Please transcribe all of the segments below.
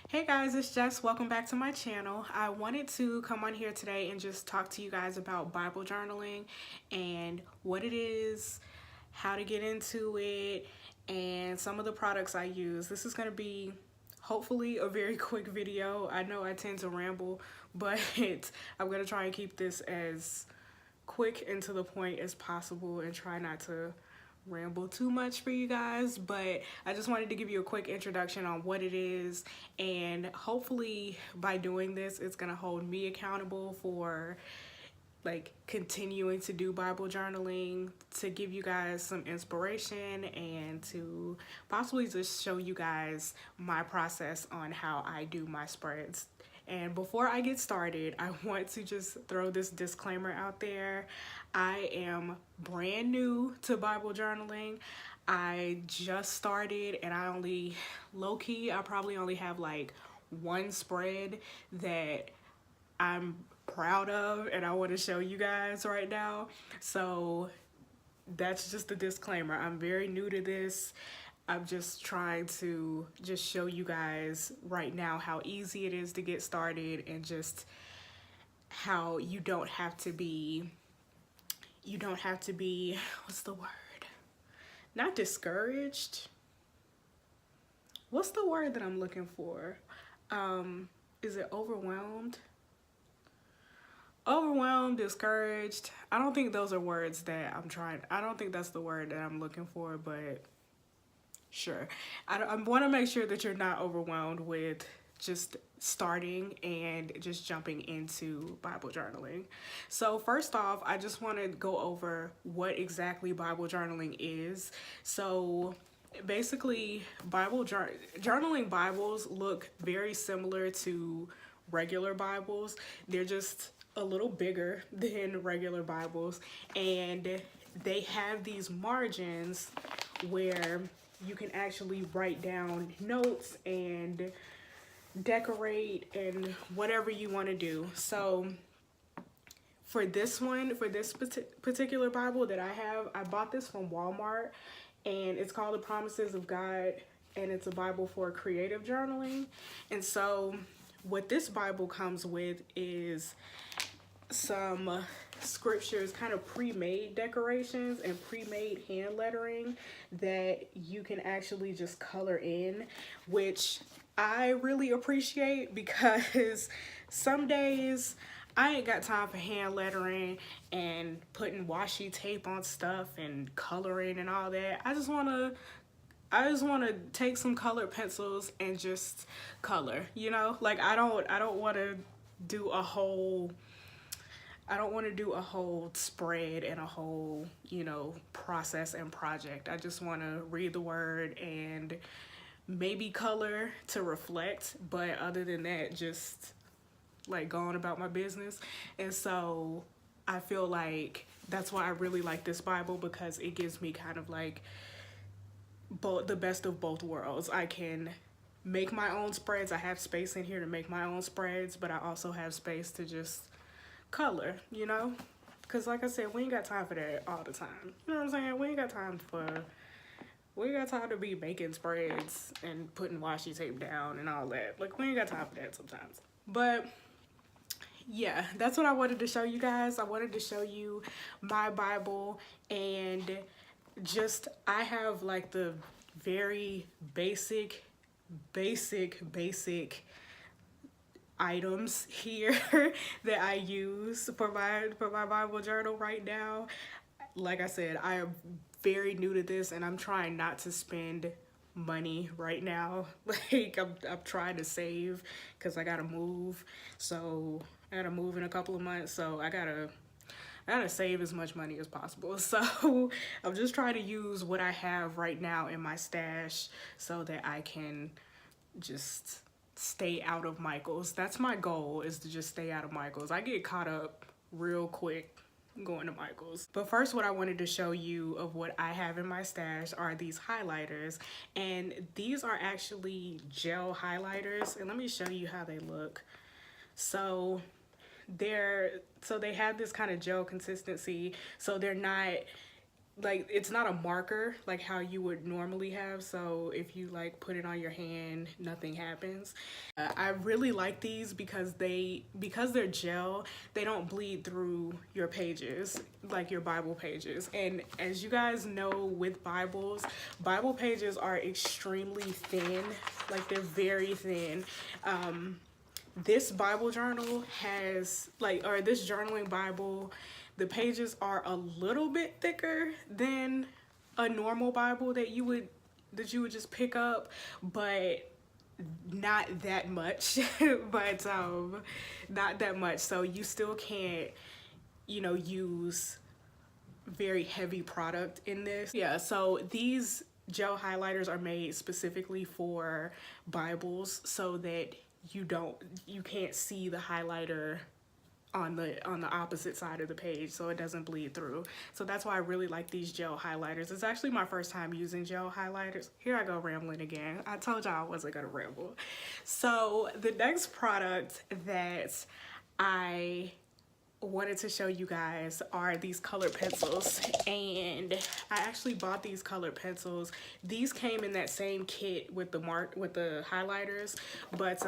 Hey guys, it's Jess. Welcome back to my channel. I wanted to come on here today and just talk to you guys about Bible journaling and what it is, how to get into it, and some of the products I use. This is going to be hopefully a very quick video. I know I tend to ramble, but I'm going to try and keep this as quick and to the point as possible and try not to ramble too much for you guys, but I just wanted to give you a quick introduction on what it is, and hopefully by doing this it's gonna hold me accountable for like continuing to do Bible journaling, to give you guys some inspiration and to possibly just show you guys my process on how I do my spreads. And before I get started, I want to just throw this disclaimer out there. I am brand new to Bible journaling. I just started and I only, low-key, I probably only have like one spread that I'm proud of and I want to show you guys right now. So that's just a disclaimer. I'm very new to this. I'm just trying to just show you guys right now how easy it is to get started and just how you don't have to be, what's the word? Not discouraged. What's the word that I'm looking for? Is it overwhelmed? Overwhelmed, discouraged. I don't think those are words that I don't think that's the word that I'm looking for, but sure. I want to make sure that you're not overwhelmed with just starting and just jumping into Bible journaling. So first off, I just want to go over what exactly Bible journaling is. So basically, journaling Bibles look very similar to regular Bibles. They're just a little bigger than regular Bibles, and they have these margins where you can actually write down notes and decorate and whatever you want to do. So for this particular Bible that I have, I bought this from Walmart, and it's called The Promises of God, and it's a Bible for creative journaling. And so what this Bible comes with is some scriptures, kind of pre-made decorations and pre-made hand lettering that you can actually just color in, which I really appreciate, because some days I ain't got time for hand lettering and putting washi tape on stuff and coloring and all that. I just want to take some colored pencils and just color, you know? Like I don't want to do a whole spread and a whole, process and project. I just want to read the word and maybe color to reflect, but other than that, just like going about my business. And so I feel like that's why I really like this Bible, because it gives me kind of like the best of both worlds. I can make my own spreads. I have space in here to make my own spreads, but I also have space to just color, because like I said, we ain't got time for that all the time. You know what I'm saying? We ain't got time to be making spreads and putting washi tape down and all that. Like, we ain't got time for that sometimes. But yeah, that's what I wanted to show you guys. I wanted to show you my Bible, and just I have like the very basic items here that I use for my Bible journal right now. Like I said, I am very new to this, and I'm trying not to spend money right now. Like I'm trying to save, because I gotta move. So I gotta move in a couple of months, so I gotta save as much money as possible. So I'm just trying to use what I have right now in my stash so that I can just stay out of Michael's. That's my goal, is to just stay out of Michael's. I get caught up real quick going to Michael's. But first, what I wanted to show you of what I have in my stash are these highlighters, and these are actually gel highlighters, and let me show you how they look. So they have this kind of gel consistency, so they're not like it's not a marker like how you would normally have, so if you like put it on your hand, nothing happens. I really like these because they're gel, they don't bleed through your pages, like your Bible pages. And as you guys know, with Bible pages are extremely thin, like they're very thin. This Bible journal has or this journaling Bible, the pages are a little bit thicker than a normal Bible that you would just pick up, but not that much. But not that much. So you still can't, use very heavy product in this. Yeah, so these gel highlighters are made specifically for Bibles so that you can't see the highlighter on the opposite side of the page, so it doesn't bleed through. So that's why I really like these gel highlighters. It's actually my first time using gel highlighters. Here I go rambling again. I told y'all I wasn't gonna ramble. So the next product that I wanted to show you guys are these colored pencils, and I actually bought these colored pencils. These came in that same kit with the highlighters, but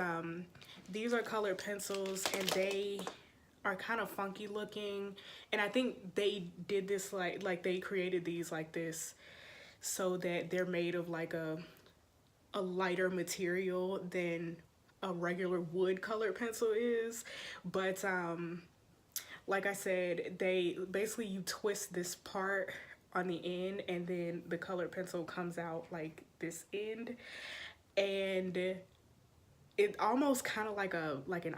these are colored pencils, and they are kind of funky looking, and I think they did this like they created these like this so that they're made of like a lighter material than a regular wood colored pencil is. But like I said, they basically, you twist this part on the end and then the colored pencil comes out like this end, and it almost kind of like an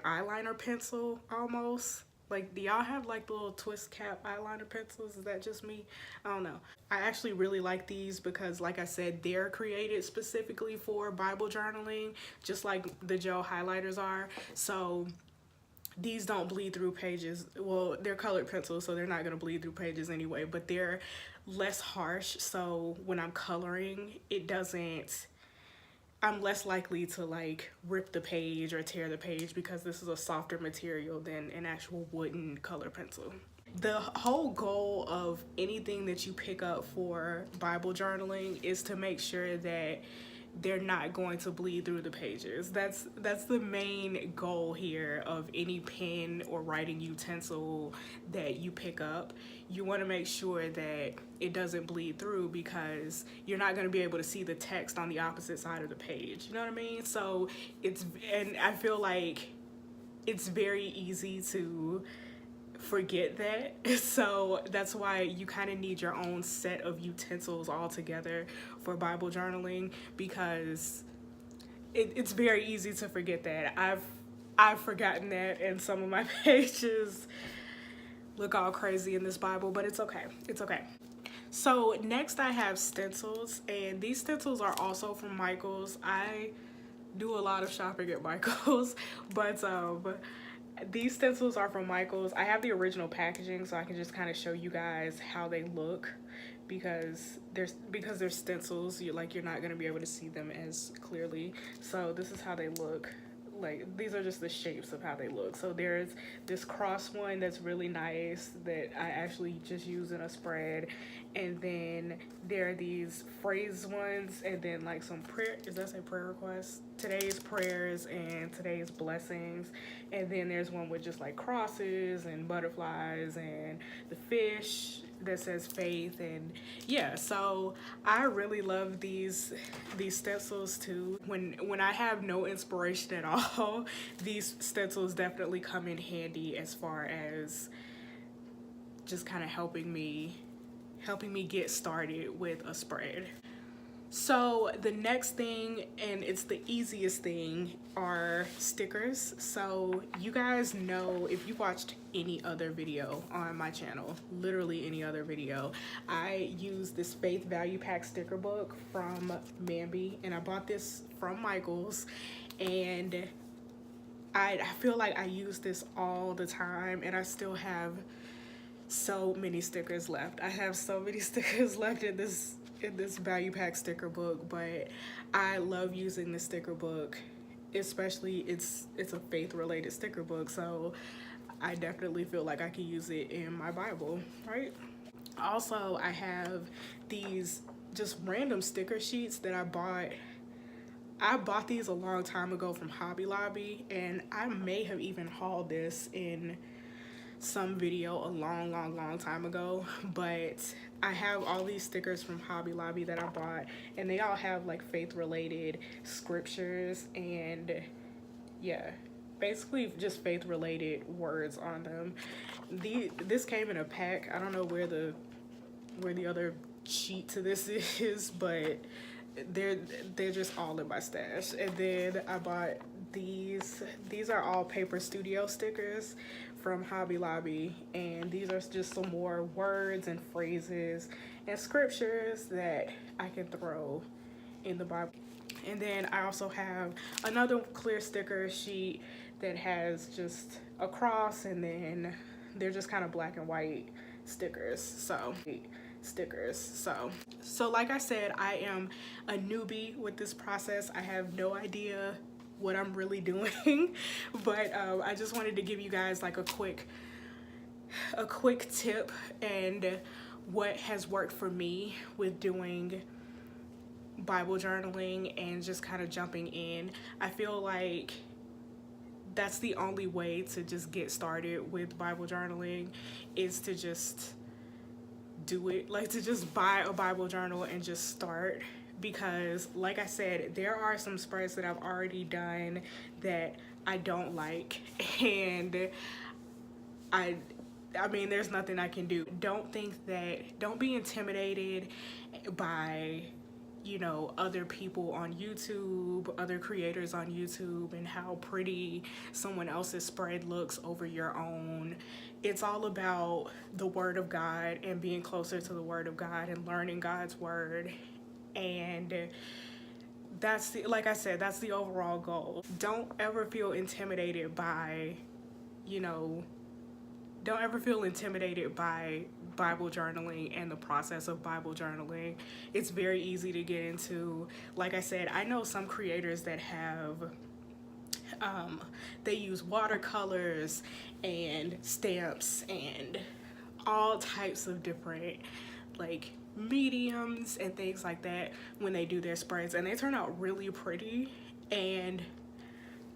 eyeliner pencil almost. Like, do y'all have like the little twist cap eyeliner pencils? Is that just me? I don't know. I actually really like these because, like I said, they're created specifically for Bible journaling, just like the gel highlighters are. So these don't bleed through pages. Well, they're colored pencils, so they're not gonna bleed through pages anyway, but they're less harsh. So when I'm coloring, I'm less likely to like rip the page or tear the page because this is a softer material than an actual wooden color pencil. The whole goal of anything that you pick up for Bible journaling is to make sure that they're not going to bleed through the pages. That's the main goal here of any pen or writing utensil that you pick up. You want to make sure that it doesn't bleed through because you're not going to be able to see the text on the opposite side of the page. You know what I mean? So and I feel like it's very easy to forget that. So that's why you kind of need your own set of utensils all together for Bible journaling, because it's very easy to forget that. I've forgotten that, and some of my pages look all crazy in this Bible, but it's okay. It's okay. So next I have stencils, and these stencils are also from Michaels. I do a lot of shopping at Michaels, but these stencils are from Michaels. I have the original packaging, so I can just kind of show you guys how they look, because they're stencils. You're not gonna be able to see them as clearly. So this is how they look. Like, these are just the shapes of how they look. So there's this cross one that's really nice that I actually just use in a spread, and then there are these phrase ones, and then like some prayer, does that say prayer requests? Today's prayers and today's blessings. And then there's one with just like crosses and butterflies and the fish that says faith. And yeah, so I really love these stencils too. When I have no inspiration at all, these stencils definitely come in handy as far as just kind of helping me get started with a spread. So the next thing, and it's the easiest thing, are stickers. So you guys know, if you watched any other video on my channel, literally any other video, I use this Faith Value Pack sticker book from Mambi, and I bought this from Michaels, and I feel like I use this all the time, and I still have so many stickers left. I have so many stickers left in this value pack sticker book, but I love using the sticker book, especially it's a faith related sticker book, so I definitely feel like I can use it in my Bible, right? Also, I have these just random sticker sheets that I bought. I bought these a long time ago from Hobby Lobby, and I may have even hauled this in some video a long time ago, but I have all these stickers from Hobby Lobby that I bought, and they all have like faith related scriptures and yeah, basically just faith related words on them. This came in a pack. I don't know where the other sheet to this is, but they're just all in my stash. And then I bought these are all Paper Studio stickers from Hobby Lobby, and these are just some more words and phrases and scriptures that I can throw in the Bible. And then I also have another clear sticker sheet that has just a cross, and then they're just kind of black and white stickers. So like I said, I am a newbie with this process. I have no idea what I'm really doing, but I just wanted to give you guys like a quick tip and what has worked for me with doing Bible journaling and just kind of jumping in. I feel like that's the only way to just get started with Bible journaling, is to just do it, like to just buy a Bible journal and just start. Because like I said, there are some spreads that I've already done that I don't like, and I mean, there's nothing I can do. Don't be intimidated by, you know, other people on YouTube, other creators on YouTube, and how pretty someone else's spread looks over your own. It's all about the Word of God and being closer to the Word of God and learning God's Word. And that's like I said, that's the overall goal. Don't ever feel intimidated by, you know, don't ever feel intimidated by Bible journaling and the process of Bible journaling. It's very easy to get into. Like I said, I know some creators that have they use watercolors and stamps and all types of different like mediums and things like that when they do their spreads, and they turn out really pretty. And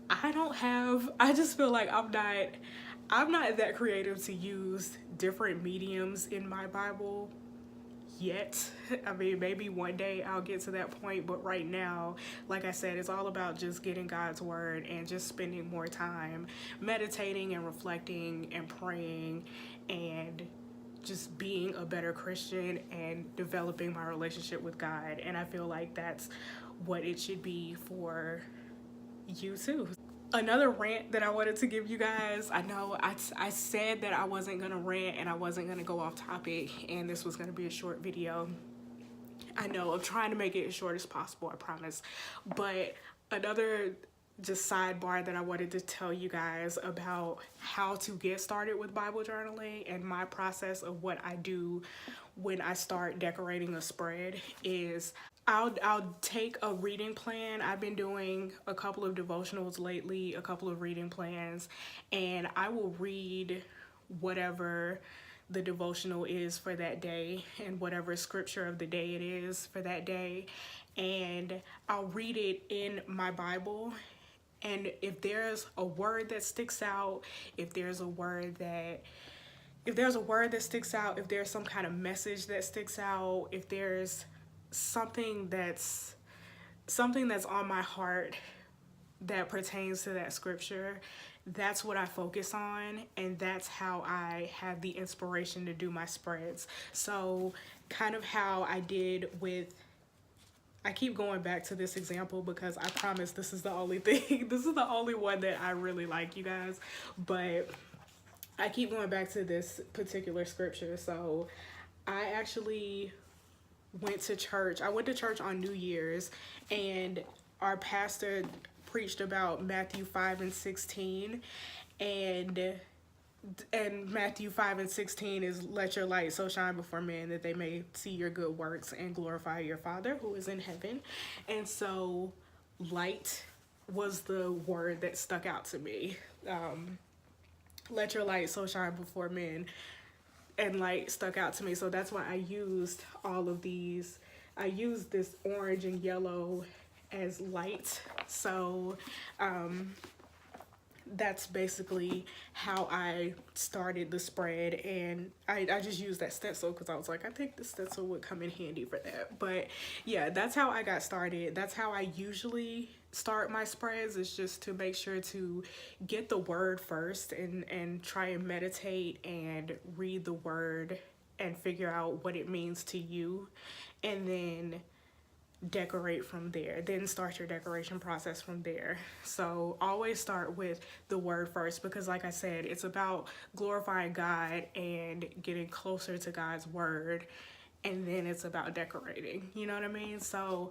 I just feel like I'm not that creative to use different mediums in my Bible yet. I mean, maybe one day I'll get to that point, but right now, like I said, it's all about just getting God's Word and just spending more time meditating and reflecting and praying and just being a better Christian and developing my relationship with God. And I feel like that's what it should be for you too. Another rant that I wanted to give you guys, I know I said that I wasn't gonna rant and I wasn't gonna go off topic and this was gonna be a short video. I know, I'm trying to make it as short as possible, I promise. But another just sidebar that I wanted to tell you guys about how to get started with Bible journaling and my process of what I do when I start decorating a spread is I'll take a reading plan. I've been doing a couple of devotionals lately, a couple of reading plans, and I will read whatever the devotional is for that day and whatever scripture of the day it is for that day, and I'll read it in my Bible. And if there's a word that sticks out, if there's a word that sticks out, if there's some kind of message that sticks out, if there's something that's on my heart that pertains to that scripture, that's what I focus on, and that's how I have the inspiration to do my spreads. So kind of how I did with, I keep going back to this example because I promise this is the only thing, this is the only one that I really like, you guys, but I keep going back to this particular scripture. So I actually went to church. I went to church on New Year's, and our pastor preached about Matthew 5:16, and Matthew 5:16 is, let your light so shine before men that they may see your good works and glorify your Father who is in heaven. And so light was the word that stuck out to me. Let your light so shine before men and light stuck out to me. So that's why I used all of these. I used this orange and yellow as light. So that's basically how I started the spread, and I just used that stencil because I was like, I think the stencil would come in handy for that. But yeah, that's how I got started. That's how I usually start my spreads, is just to make sure to get the word first and try and meditate and read the word and figure out what it means to you, and then decorate from there. Then start your decoration process from there. So always start with the word first, because like I said, it's about glorifying God and getting closer to God's word, and then it's about decorating, you know what I mean? So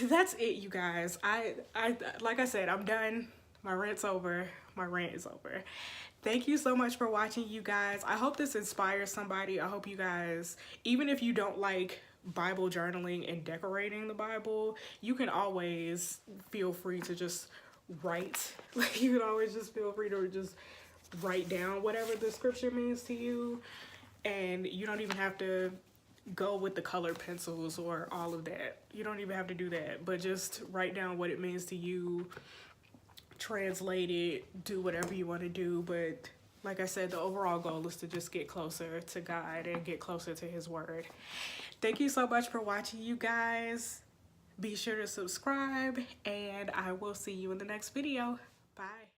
that's it, you guys. I like I said, I'm done. My rant's over. My rant is over. Thank you so much for watching, you guys. I hope this inspires somebody. I hope you guys, even if you don't like Bible journaling and decorating the Bible, you can always feel free to just write. Like, you can always just feel free to just write down whatever the scripture means to you, and you don't even have to go with the colored pencils or all of that. You don't even have to do that, but just write down what it means to you, translate it, do whatever you want to do. But like I said, the overall goal is to just get closer to God and get closer to his word. Thank you so much for watching, you guys. Be sure to subscribe, and I will see you in the next video. Bye.